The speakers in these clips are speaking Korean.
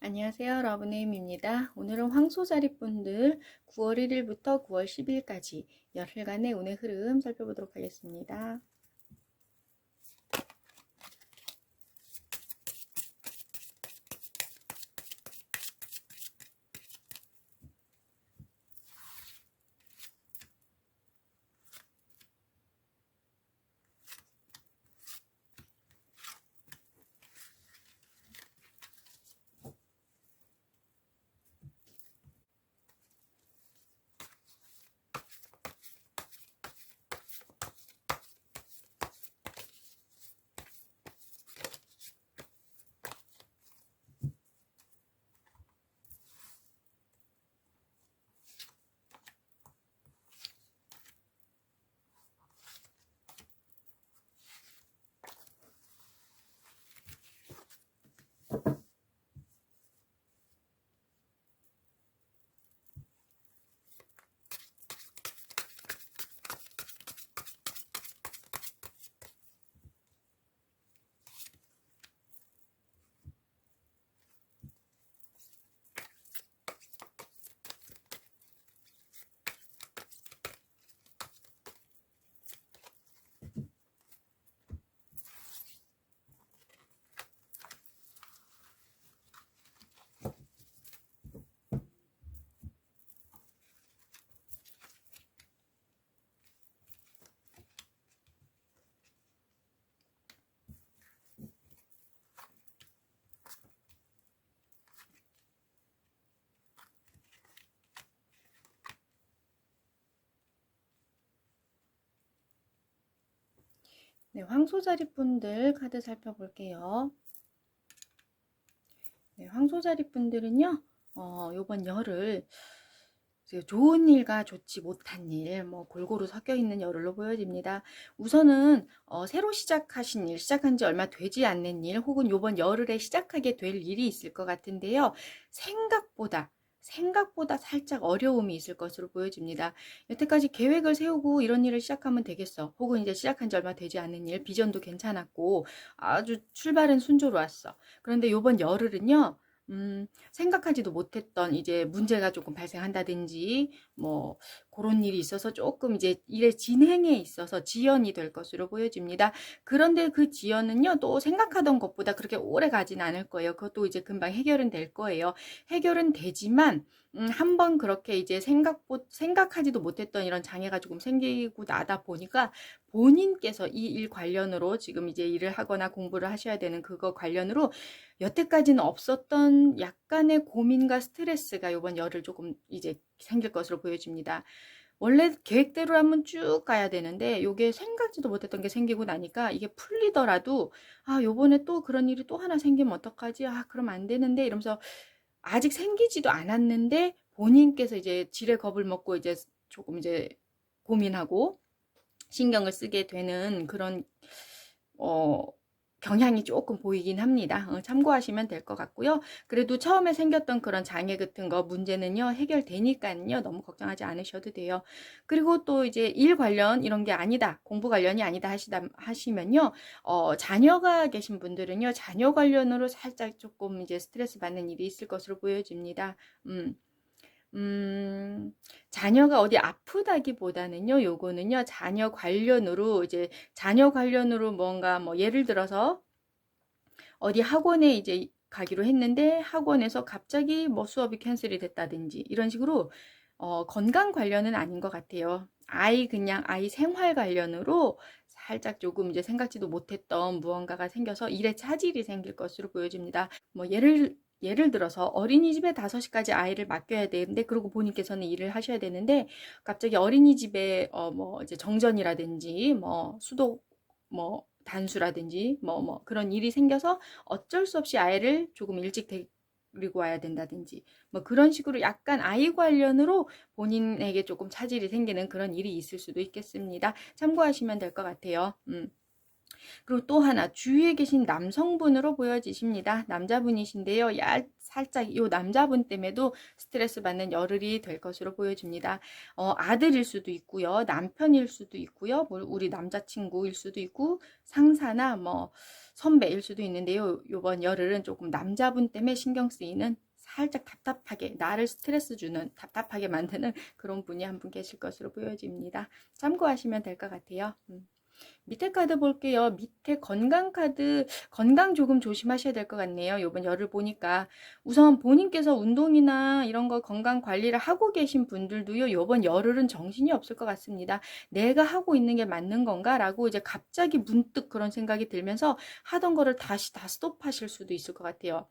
안녕하세요. 러브네임입니다. 오늘은 황소자리분들 9월 1일부터 9월 10일까지 열흘간의 운의 흐름 살펴보도록 하겠습니다. 네, 황소자리분들 카드 살펴볼게요. 네, 황소자리분들은요, 요번 열을 좋은 일과 좋지 못한 일, 골고루 섞여 있는 열흘로 보여집니다. 우선은 새로 시작하신 일, 시작한 지 얼마 되지 않는 일, 혹은 요번 열흘에 시작하게 될 일이 있을 것 같은데요. 생각보다 살짝 어려움이 있을 것으로 보여집니다. 여태까지 계획을 세우고 이런 일을 시작하면 되겠어. 혹은 이제 시작한 지 얼마 되지 않은 일, 비전도 괜찮았고 아주 출발은 순조로웠어. 그런데 요번 열흘은요. 생각하지도 못했던 이제 문제가 조금 발생한다든지 그런 일이 있어서 조금 이제 일의 진행에 있어서 지연이 될 것으로 보여집니다. 그런데 그 지연은요 또 생각하던 것보다 그렇게 오래 가진 않을 거예요. 그것도 이제 금방 해결은 될 거예요. 해결은 되지만 한번 그렇게 이제 생각하지도 못했던 이런 장애가 조금 생기고 나다 보니까 본인께서 이 일 관련으로 지금 이제 일을 하거나 공부를 하셔야 되는 그거 관련으로 여태까지는 없었던 약간의 고민과 스트레스가 이번 열흘 조금 이제 생길 것으로 보여집니다. 원래 계획대로 하면 쭉 가야 되는데 이게 생각지도 못했던 게 생기고 나니까 이게 풀리더라도 요번에 또 그런 일이 또 하나 생기면 어떡하지? 그럼 안 되는데 이러면서 아직 생기지도 않았는데 본인께서 이제 지레 겁을 먹고 이제 조금 이제 고민하고 신경을 쓰게 되는 그런 어, 경향이 조금 보이긴 합니다. 참고하시면 될 것 같고요. 그래도 처음에 생겼던 그런 장애 같은 거 문제는요 해결되니까요 너무 걱정하지 않으셔도 돼요. 그리고 또 이제 일 관련 이런 게 아니다, 공부 관련이 아니다 하시면요 자녀가 계신 분들은요 자녀 관련으로 살짝 조금 이제 스트레스 받는 일이 있을 것으로 보여집니다. 자녀가 어디 아프다기보다는요, 요거는요, 자녀 관련으로 뭔가, 예를 들어서, 어디 학원에 이제 가기로 했는데, 학원에서 갑자기 수업이 캔슬이 됐다든지, 이런 식으로, 건강 관련은 아닌 것 같아요. 그냥 아이 생활 관련으로 살짝 조금 이제 생각지도 못했던 무언가가 생겨서 일에 차질이 생길 것으로 보여집니다. 예를 들어서 어린이집에 5시까지 아이를 맡겨야 되는데 그러고 본인께서는 일을 하셔야 되는데 갑자기 어린이집에 이제 정전이라든지 수도 단수라든지 그런 일이 생겨서 어쩔 수 없이 아이를 조금 일찍 데리고 와야 된다든지 그런 식으로 약간 아이 관련으로 본인에게 조금 차질이 생기는 그런 일이 있을 수도 있겠습니다. 참고하시면 될 것 같아요. 그리고 또 하나 주위에 계신 남성분으로 보여지십니다. 남자분이신데요. 살짝 이 남자분 때문에도 스트레스 받는 열흘이 될 것으로 보여집니다. 아들일 수도 있고요. 남편일 수도 있고요. 뭐 우리 남자친구일 수도 있고 상사나 뭐 선배일 수도 있는데요. 이번 열흘은 조금 남자분 때문에 신경 쓰이는 살짝 답답하게 나를 스트레스 주는 답답하게 만드는 그런 분이 한 분 계실 것으로 보여집니다. 참고하시면 될 것 같아요. 밑에 카드 볼게요. 밑에 건강 카드, 건강 조금 조심하셔야 될 것 같네요. 요번 열을 보니까. 우선 본인께서 운동이나 이런 거 건강 관리를 하고 계신 분들도요, 요번 열흘은 정신이 없을 것 같습니다. 내가 하고 있는 게 맞는 건가? 라고 이제 갑자기 문득 그런 생각이 들면서 하던 거를 다시 다 스톱하실 수도 있을 것 같아요.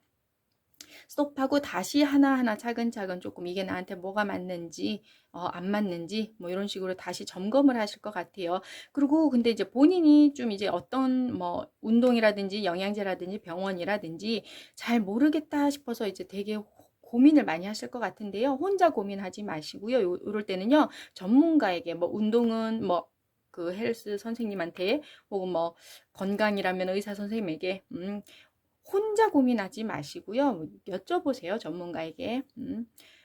스톱하고 다시 하나하나 차근차근 조금 이게 나한테 뭐가 맞는지 안 맞는지 뭐 이런 식으로 다시 점검을 하실 것 같아요. 그리고 근데 이제 본인이 좀 이제 어떤 뭐 운동이라든지 영양제라든지 병원이라든지 잘 모르겠다 싶어서 이제 되게 고민을 많이 하실 것 같은데요. 혼자 고민하지 마시고요. 요럴 때는요. 전문가에게 뭐 운동은 뭐 그 헬스 선생님한테 혹은 뭐 건강이라면 의사 선생님에게 혼자 고민하지 마시고요. 여쭤보세요. 전문가에게.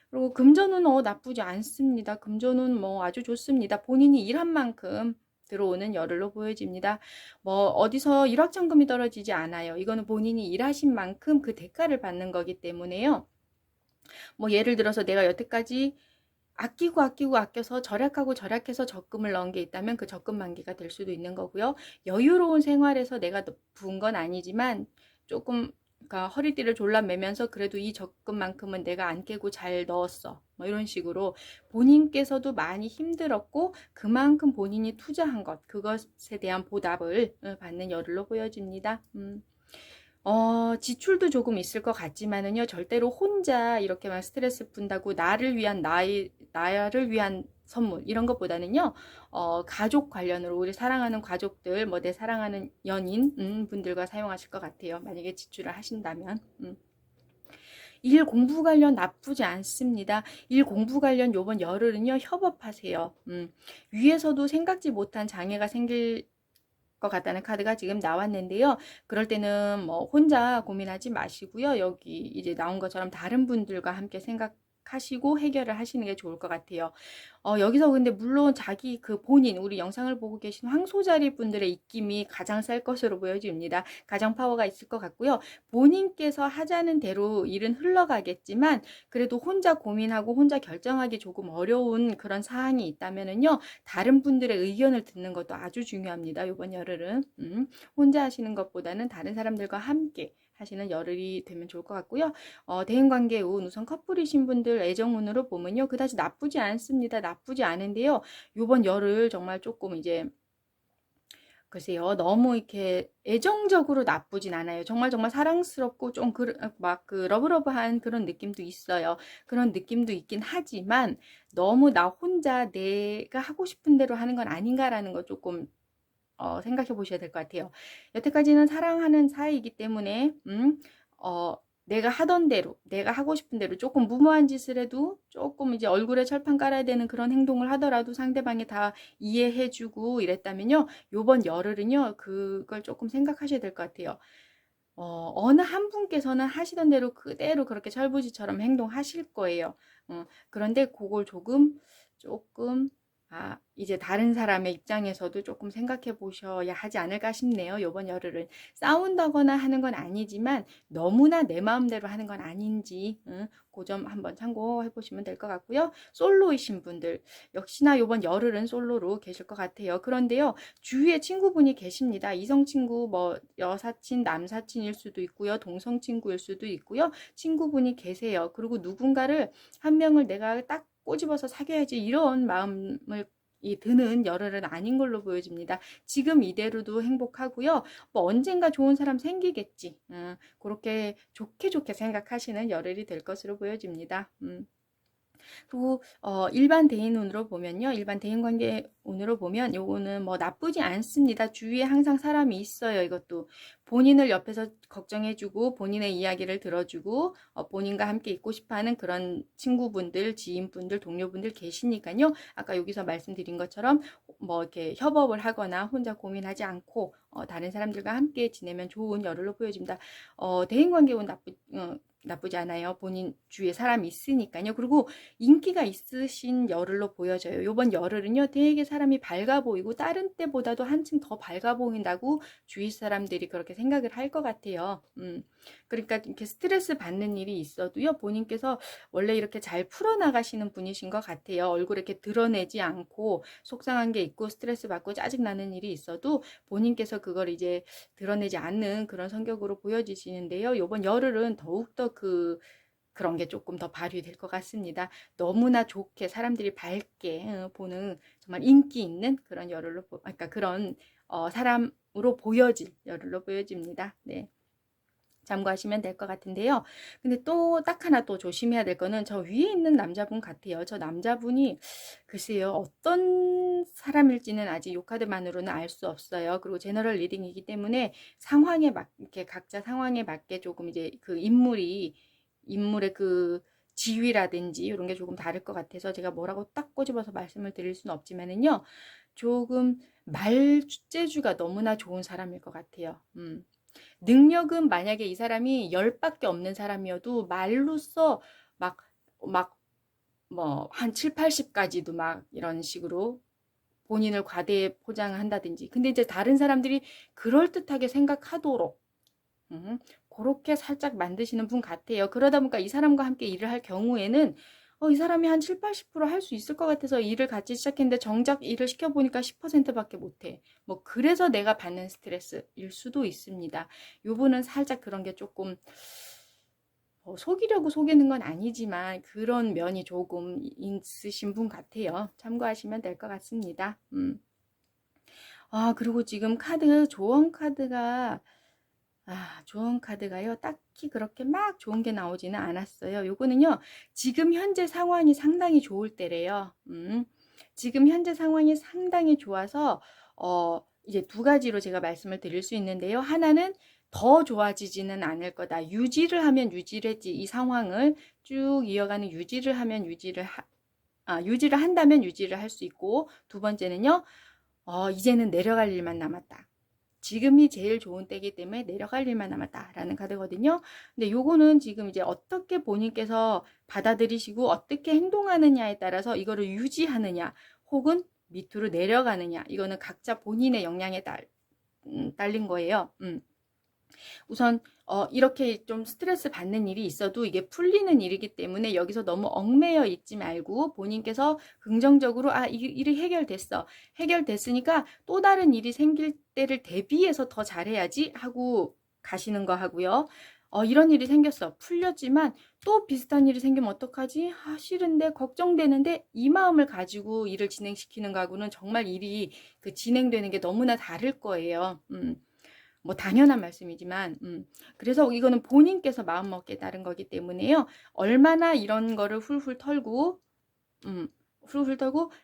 그리고 금전은 나쁘지 않습니다. 금전은 뭐 아주 좋습니다. 본인이 일한 만큼 들어오는 열흘로 보여집니다. 뭐 어디서 일확천금이 떨어지지 않아요. 이거는 본인이 일하신 만큼 그 대가를 받는 거기 때문에요. 뭐 예를 들어서 내가 여태까지 아껴서 절약하고 절약해서 적금을 넣은 게 있다면 그 적금 만기가 될 수도 있는 거고요. 여유로운 생활에서 내가 부은 건 아니지만 조금 그러니까 허리띠를 졸라매면서 그래도 이 적금만큼은 내가 안 깨고 잘 넣었어. 뭐 이런 식으로 본인께서도 많이 힘들었고 그만큼 본인이 투자한 것 그것에 대한 보답을 받는 열흘로 보여집니다. 지출도 조금 있을 것 같지만은요, 절대로 혼자 이렇게 막 스트레스 푼다고 나를 위한 선물, 이런 것보다는요, 가족 관련으로 우리 사랑하는 가족들, 뭐 내 사랑하는 연인, 분들과 사용하실 것 같아요. 만약에 지출을 하신다면. 일 공부 관련 나쁘지 않습니다. 일 공부 관련 요번 열흘은요, 협업하세요. 위에서도 생각지 못한 장애가 생길 것 같다는 카드가 지금 나왔는데요. 그럴 때는 뭐 혼자 고민하지 마시고요. 여기 이제 나온 것처럼 다른 분들과 함께 생각하시고 해결을 하시는 게 좋을 것 같아요. 여기서 근데 물론 자기 그 본인 우리 영상을 보고 계신 황소자리 분들의 입김이 가장 셀 것으로 보여집니다. 가장 파워가 있을 것 같고요. 본인께서 하자는 대로 일은 흘러가겠지만 그래도 혼자 고민하고 혼자 결정하기 조금 어려운 그런 사항이 있다면은요. 다른 분들의 의견을 듣는 것도 아주 중요합니다. 이번 열흘은 혼자 하시는 것보다는 다른 사람들과 함께 하시는 열흘이 되면 좋을 것 같고요. 대인관계 운, 우선 커플이신 분들 애정운으로 보면요. 그다지 나쁘지 않습니다. 나쁘지 않은데요. 요번 열흘 정말 조금 이제 글쎄요. 너무 이렇게 애정적으로 나쁘진 않아요. 정말 정말 사랑스럽고 좀 막 그 러브러브한 그런 느낌도 있어요. 그런 느낌도 있긴 하지만 너무 나 혼자 내가 하고 싶은 대로 하는 건 아닌가라는 거 조금 생각해 보셔야 될 것 같아요. 여태까지는 사랑하는 사이이기 때문에 내가 하던 대로 내가 하고 싶은 대로 조금 무모한 짓을 해도 조금 이제 얼굴에 철판 깔아야 되는 그런 행동을 하더라도 상대방이 다 이해해 주고 이랬다면요. 요번 열흘은요. 그걸 조금 생각하셔야 될 것 같아요. 어느 한 분께서는 하시던 대로 그대로 그렇게 철부지처럼 행동하실 거예요. 그런데 그걸 조금 이제 다른 사람의 입장에서도 조금 생각해 보셔야 하지 않을까 싶네요. 요번 열흘은 싸운다거나 하는 건 아니지만 너무나 내 마음대로 하는 건 아닌지 그 점 한번 참고해 보시면 될 것 같고요. 솔로이신 분들 역시나 요번 열흘은 솔로로 계실 것 같아요. 그런데요. 주위에 친구분이 계십니다. 이성 친구 뭐 여사친, 남사친일 수도 있고요. 동성 친구일 수도 있고요. 친구분이 계세요. 그리고 누군가를 한 명을 내가 딱 꼬집어서 사귀어야지 이런 마음을 이 드는 열흘은 아닌 걸로 보여집니다. 지금 이대로도 행복하고요. 뭐 언젠가 좋은 사람 생기겠지. 그렇게 좋게 생각하시는 열흘이 될 것으로 보여집니다. 그리고 일반 대인운으로 보면요. 일반 대인관계 운으로 보면 요거는 뭐 나쁘지 않습니다. 주위에 항상 사람이 있어요. 이것도 본인을 옆에서 걱정해주고 본인의 이야기를 들어주고 본인과 함께 있고 싶어하는 그런 친구분들, 지인분들, 동료분들 계시니까요. 아까 여기서 말씀드린 것처럼 뭐 이렇게 협업을 하거나 혼자 고민하지 않고 다른 사람들과 함께 지내면 좋은 열흘로 보여집니다. 대인관계운 나쁘지 않아요. 본인 주위에 사람이 있으니까요. 그리고 인기가 있으신 열흘로 보여져요. 요번 열흘은요, 되게 사람이 밝아 보이고 다른 때보다도 한층 더 밝아 보인다고 주위 사람들이 그렇게 생각을 할 것 같아요. 그러니까 이렇게 스트레스 받는 일이 있어도요, 본인께서 원래 이렇게 잘 풀어나가시는 분이신 것 같아요. 얼굴에 이렇게 드러내지 않고 속상한 게 있고 스트레스 받고 짜증나는 일이 있어도 본인께서 그걸 이제 드러내지 않는 그런 성격으로 보여지시는데요. 이번 열흘은 더욱더 그런 게 조금 더 발휘될 것 같습니다. 너무나 좋게 사람들이 밝게 보는 정말 인기 있는 그런 열흘로, 그러니까 그런 사람으로 보여질 열흘로 보여집니다. 네. 참고하시면 될 것 같은데요. 근데 또 딱 하나 또 조심해야 될 거는 저 위에 있는 남자분 같아요. 저 남자분이 글쎄요, 어떤 사람일지는 아직 요 카드만으로는 알 수 없어요. 그리고 제너럴 리딩이기 때문에 상황에 맞게, 각자 상황에 맞게 조금 이제 그 인물의 그 지위라든지 이런 게 조금 다를 것 같아서 제가 뭐라고 딱 꼬집어서 말씀을 드릴 수는 없지만은요, 조금 말재주가 너무나 좋은 사람일 것 같아요. 능력은 만약에 이 사람이 10밖에 없는 사람이어도 말로써 뭐 한 7, 80까지도 막 이런 식으로 본인을 과대 포장한다든지. 근데 이제 다른 사람들이 그럴듯하게 생각하도록 그렇게 살짝 만드시는 분 같아요. 그러다 보니까 이 사람과 함께 일을 할 경우에는 이 사람이 한 7, 80% 할 수 있을 것 같아서 일을 같이 시작했는데 정작 일을 시켜보니까 10%밖에 못해. 뭐 그래서 내가 받는 스트레스일 수도 있습니다. 요분은 살짝 그런 게 조금 속이려고 속이는 건 아니지만 그런 면이 조금 있으신 분 같아요. 참고하시면 될 것 같습니다. 그리고 지금 조언 카드가요, 딱히 그렇게 막 좋은 게 나오지는 않았어요. 요거는요, 지금 현재 상황이 상당히 좋을 때래요. 지금 현재 상황이 상당히 좋아서, 이제 두 가지로 제가 말씀을 드릴 수 있는데요. 하나는 더 좋아지지는 않을 거다. 유지를 하면 유지를 했지. 이 상황을 쭉 이어가는 유지를 한다면 유지를 할 수 있고, 두 번째는요, 이제는 내려갈 일만 남았다. 지금이 제일 좋은 때이기 때문에 내려갈 일만 남았다라는 카드거든요. 근데 요거는 지금 이제 어떻게 본인께서 받아들이시고 어떻게 행동하느냐에 따라서 이거를 유지하느냐 혹은 밑으로 내려가느냐, 이거는 각자 본인의 역량에 딸린 거예요. 우선 이렇게 좀 스트레스 받는 일이 있어도 이게 풀리는 일이기 때문에 여기서 너무 얽매여 있지 말고 본인께서 긍정적으로 이 일이 해결됐으니까 또 다른 일이 생길 때를 대비해서 더 잘해야지 하고 가시는 거 하고요. 이런 일이 생겼어. 풀렸지만 또 비슷한 일이 생기면 어떡하지? 싫은데, 걱정되는데, 이 마음을 가지고 일을 진행시키는 거하고는 정말 일이 진행되는 게 너무나 다를 거예요. 뭐 당연한 말씀이지만 그래서 이거는 본인께서 마음먹기에 따른 거기 때문에요. 얼마나 이런 거를 훌훌 털고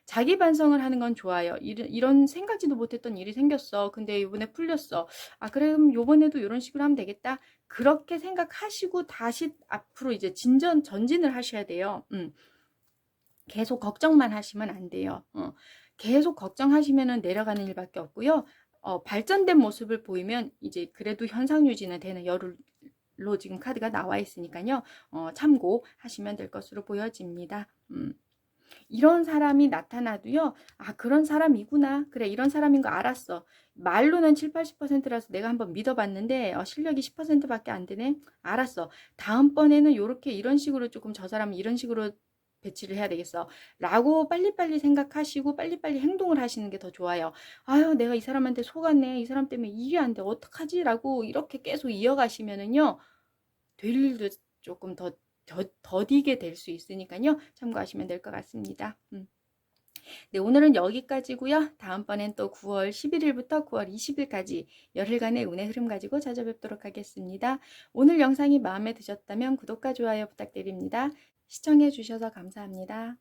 자기 반성을 하는 건 좋아요. 이런 생각지도 못했던 일이 생겼어. 근데 이번에 풀렸어. 그럼 이번에도 이런 식으로 하면 되겠다. 그렇게 생각하시고 다시 앞으로 이제 전진을 하셔야 돼요. 계속 걱정만 하시면 안 돼요. 계속 걱정하시면은 내려가는 일밖에 없고요. 발전된 모습을 보이면 이제 그래도 현상 유지는 되는 열흘로 지금 카드가 나와 있으니까요. 참고하시면 될 것으로 보여집니다. 이런 사람이 나타나도요, 그런 사람이구나. 그래, 이런 사람인 거 알았어. 말로는 7, 80%라서 내가 한번 믿어봤는데 실력이 10%밖에 안 되네. 알았어. 다음번에는 이런 식으로 조금 저 사람은 이런 식으로 배치를 해야 되겠어. 라고 빨리빨리 생각하시고 빨리빨리 행동을 하시는 게 더 좋아요. 내가 이 사람한테 속았네. 이 사람 때문에 이게 안 돼. 어떡하지? 라고 이렇게 계속 이어가시면은요, 될 일도 조금 더디게 될 수 있으니까요. 참고하시면 될 것 같습니다. 네, 오늘은 여기까지고요. 다음번엔 또 9월 11일부터 9월 20일까지 열흘간의 운의 흐름 가지고 찾아뵙도록 하겠습니다. 오늘 영상이 마음에 드셨다면 구독과 좋아요 부탁드립니다. 시청해 주셔서 감사합니다.